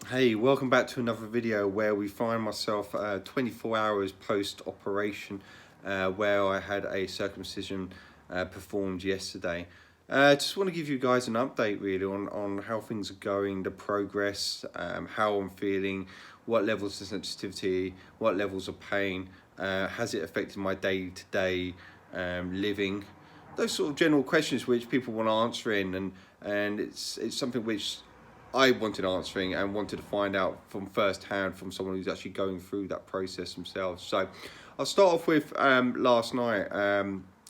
Hey, welcome back to another video where we find myself 24 hours post-operation where I had a circumcision performed yesterday. Just want to give you guys an update really on how things are going, the progress, how I'm feeling, what levels of sensitivity, what levels of pain, has it affected my day-to-day living, those sort of general questions which people want answering, and it's something which I wanted answering and wanted to find out from first hand from someone who's actually going through that process themselves. So I'll start off with last night.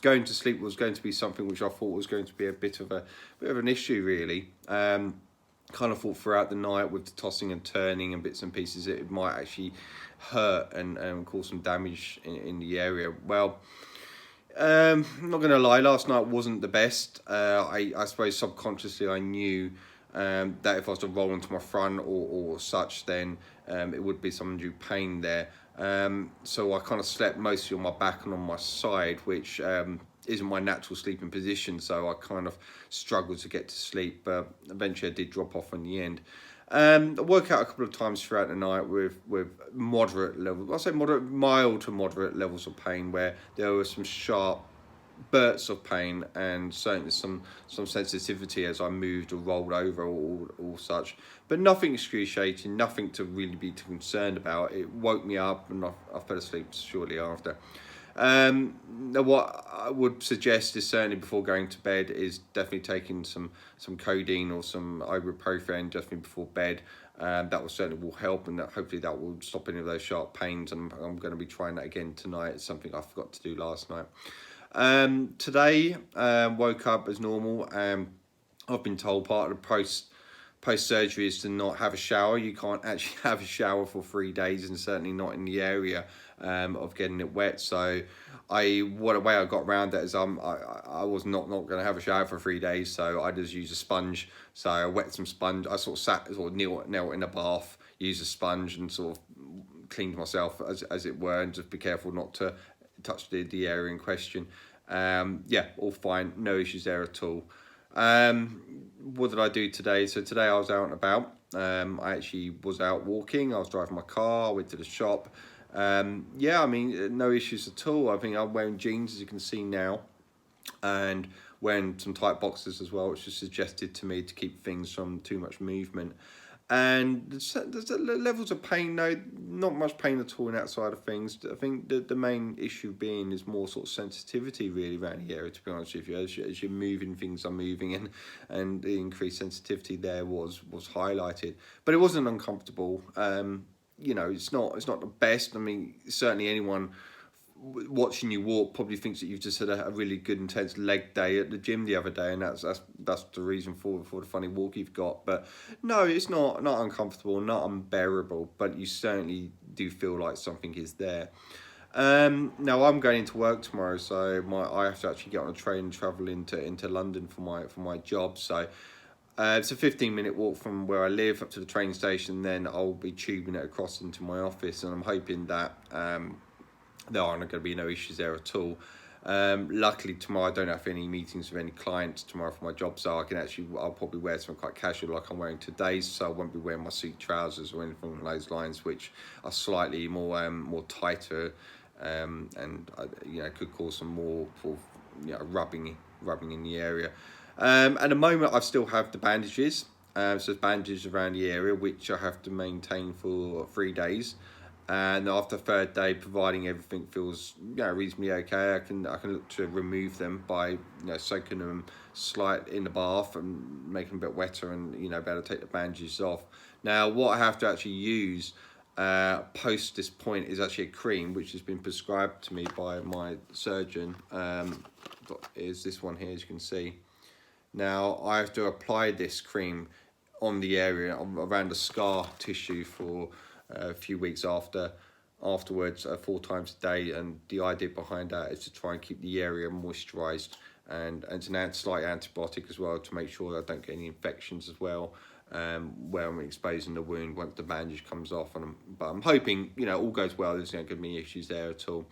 Going to sleep was going to be something which I thought was going to be a bit of an issue really. Kind of thought throughout the night with the tossing and turning and bits and pieces it might actually hurt and cause some damage in the area. Well, I'm not going to lie, last night wasn't the best. I suppose subconsciously I knew that if I was to roll into my front or such, then it would be some undue pain there. So I kind of slept mostly on my back and on my side, which isn't my natural sleeping position. So I kind of struggled to get to sleep, but eventually I did drop off in the end. I woke out a couple of times throughout the night with moderate levels. I say mild to moderate levels of pain, where there were some sharp bursts of pain and certainly some sensitivity as I moved or rolled over or such, but nothing excruciating, nothing to really be too concerned about. It woke me up and I fell asleep shortly after. What I would suggest is certainly before going to bed is definitely taking some codeine or some ibuprofen just before bed. That will certainly help, and hopefully that will stop any of those sharp pains. And I'm going to be trying that again tonight. It's something I forgot to do last night. Today, woke up as normal. I've been told part of the post surgery is to not have a shower. You can't actually have a shower for 3 days, and certainly not in the area of getting it wet. So what way I got around that is I was not going to have a shower for 3 days, so I just used a sponge. So I wet some sponge. I sort of knelt in a bath, used a sponge, and sort of cleaned myself as it were, and just be careful not to touch the area in question. Yeah, all fine, no issues there at all. What did I do today? So today I was out and about. I actually was out walking. I was driving my car. I went to the shop. Yeah, I mean, no issues at all. I think I'm wearing jeans, as you can see now, and wearing some tight boxes as well, which is suggested to me to keep things from too much movement. And there's levels of pain, no, not much pain at all in that side of things. I think the main issue being is more sort of sensitivity really around the area, to be honest with you. As you're moving, things are moving, and the increased sensitivity there was highlighted. But it wasn't uncomfortable. You know, it's not the best. I mean, certainly anyone watching you walk probably thinks that you've just had a really good intense leg day at the gym the other day, and that's the reason for the funny walk you've got. But no, it's not uncomfortable, not unbearable, but you certainly do feel like something is there. Now I'm going into work tomorrow, so I have to actually get on a train and travel into London for my job. So it's a 15-minute walk from where I live up to the train station. Then I'll be tubing it across into my office, and I'm hoping that there aren't going to be no issues there at all. Luckily tomorrow I don't have any meetings with any clients tomorrow for my job, so I'll probably wear something quite casual like I'm wearing today, so I won't be wearing my suit trousers or anything along those lines, which are slightly more tighter, and could cause some more rubbing in the area. At the moment I still have the bandages, so there's bandages around the area which I have to maintain for 3 days. And after the third day, providing everything feels reasonably okay, I can look to remove them by soaking them slightly in the bath and making them a bit wetter, and be able to take the bandages off. Now, what I have to actually use post this point is actually a cream which has been prescribed to me by my surgeon. Is this one here, as you can see. Now I have to apply this cream on the area around the scar tissue for a few weeks afterwards, 4 times a day, and the idea behind that is to try and keep the area moisturized, and it's a slight antibiotic as well to make sure that I don't get any infections as well, where I'm exposing the wound once the bandage comes off. But I'm hoping all goes well. There's not going to be any issues there at all.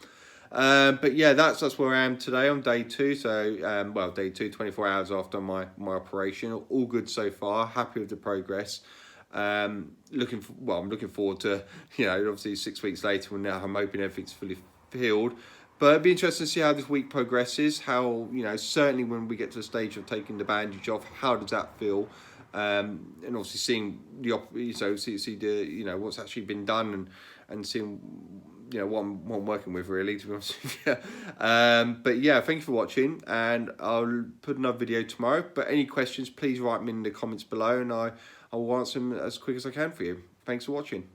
But yeah, that's where I am today on day 2. So day 2, 24 hours after my operation. All good so far. Happy with the progress. I'm looking forward to, obviously 6 weeks later, when now I'm hoping everything's fully healed. But it'd be interesting to see how this week progresses. How, certainly when we get to the stage of taking the bandage off, how does that feel? And obviously seeing see the what's actually been done, and seeing what I'm working with, really, to be honest with you. But yeah, thank you for watching, and I'll put another video tomorrow. But any questions, please write them in the comments below, and I will answer them as quick as I can for you. Thanks for watching.